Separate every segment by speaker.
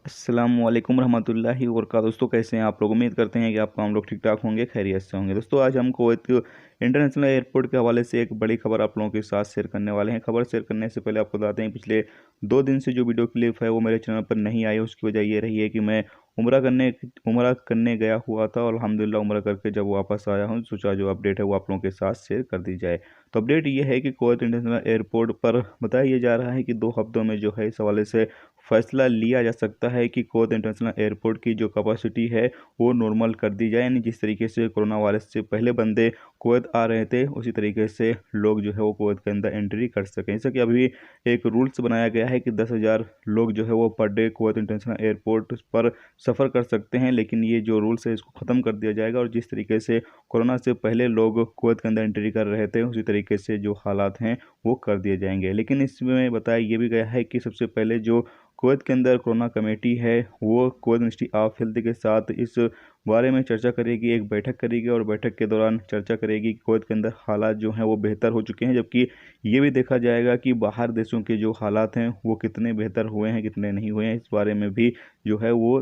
Speaker 1: अस्सलामुअलैकुम रहमतुल्लाहि व बरकातहू। दोस्तों कैसे हैं आप लोग। उम्मीद करते हैं कि आप लोग ठीक ठाक होंगे, खैरियत से होंगे। दोस्तों आज हम कुवैत इंटरनेशनल एयरपोर्ट के हवाले से एक बड़ी खबर आप लोगों के साथ शेयर करने वाले हैं। खबर शेयर करने से पहले आपको बताते हैं पिछले 2 दिन से जो वीडियो क्लिप है वो मेरे चैनल पर नहीं आई। उसकी वजह ये रही है कि मैं उम्रा करने गया हुआ था और अल्हम्दुलिल्लाह उम्रा करके जब वापस आया हूँ सोचा जो अपडेट है वो आप लोगों के साथ शेयर कर दी जाए। तो अपडेट ये है कि कुवैत इंटरनेशनल एयरपोर्ट पर बताया जा रहा है कि 2 हफ्तों में जो है इस हवाले से फैसला लिया जा सकता है कि कुवैत इंटरनेशनल एयरपोर्ट की जो कैपेसिटी है वो नॉर्मल कर दी जाए। यानी जिस तरीके से कोरोना वायरस से पहले बंदे कुवैत आ रहे थे उसी तरीके से लोग जो है वो कुवैत के अंदर एंट्री कर सकें। जैसा कि अभी एक रूल्स बनाया गया है कि 10,000 लोग जो है वो per day Kuwait international airport पर सफ़र कर सकते हैं, लेकिन ये जो रूल्स है इसको ख़त्म कर दिया जाएगा और जिस तरीके से कोरोना से पहले लोग कुवैत के अंदर एंट्री कर रहे थे उसी तरीके से जो हालात हैं वो कर दिए जाएंगे। लेकिन इसमें बताया ये भी गया है कि सबसे पहले जो कुवैत के अंदर कोरोना कमेटी है वो कुवैत मिनिस्ट्री ऑफ हेल्थ के साथ इस बारे में चर्चा करेगी, एक बैठक करेगी और बैठक के दौरान चर्चा करेगी कि कुवैत के अंदर हालात जो हैं वो बेहतर हो चुके हैं, जबकि ये भी देखा जाएगा कि बाहर देशों के जो हालात हैं वो कितने बेहतर हुए हैं कितने नहीं हुए हैं। इस बारे में भी जो है वो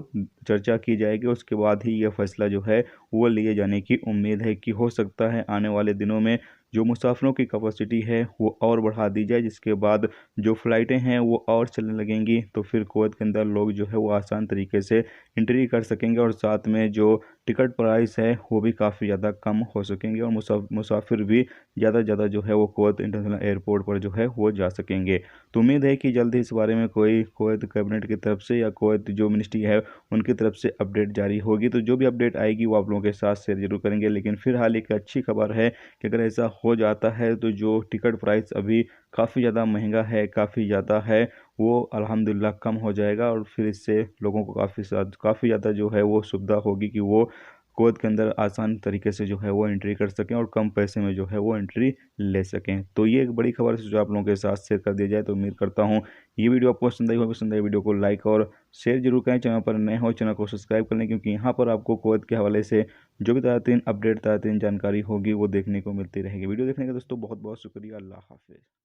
Speaker 1: चर्चा की जाएगी। उसके बाद ही यह फैसला जो है वो लिए जाने की उम्मीद है कि हो सकता है आने वाले दिनों में जो मुसाफिरों की कैपेसिटी है वो और बढ़ा दी जाए, जिसके बाद जो फ़्लाइटें हैं वो और चलने लगेंगी तो फिर कुवैत के अंदर लोग जो है वो आसान तरीके से एंट्री कर सकेंगे और साथ में जो टिकट प्राइस है वो भी काफ़ी ज़्यादा कम हो सकेंगे और मुसाफिर भी ज़्यादा से ज़्यादा जो है वो कुवैत इंटरनेशनल एयरपोर्ट पर जो है वो जा सकेंगे। तो उम्मीद है कि जल्द ही इस बारे में कोई कुवैत कैबिनेट की तरफ से या कुवैत जो मिनिस्ट्री है उनकी तरफ से अपडेट जारी होगी। तो जो भी अपडेट आएगी वो आप लोगों के साथ शेयर जरूर करेंगे। लेकिन फिलहाल एक अच्छी खबर है कि अगर ऐसा हो जाता है तो जो टिकट प्राइस अभी काफ़ी ज़्यादा महंगा है, काफ़ी ज़्यादा है, वो अल्हम्दुलिल्लाह कम हो जाएगा और फिर इससे लोगों को काफ़ी ज़्यादा जो है वो सुविधा होगी कि वो कुवैत के अंदर आसान तरीके से जो है वो एंट्री कर सकें और कम पैसे में जो है वो एंट्री ले सकें। तो ये एक बड़ी खबर है जो आप लोगों के साथ शेयर कर दिया जाए। तो उम्मीद करता हूँ ये वीडियो आपको पसंद आई होगी। पसंद आई वीडियो को लाइक और शेयर जरूर करें। चैनल पर नए हो चैनल को सब्सक्राइब कर लें, क्योंकि यहाँ पर आपको कुवैत के हवाले से जो भी ताज़ा अपडेट ताज़ा जानकारी होगी वो देखने को मिलती रहेगी। वीडियो देखने का दोस्तों बहुत बहुत शुक्रिया। अल्लाह हाफिज़।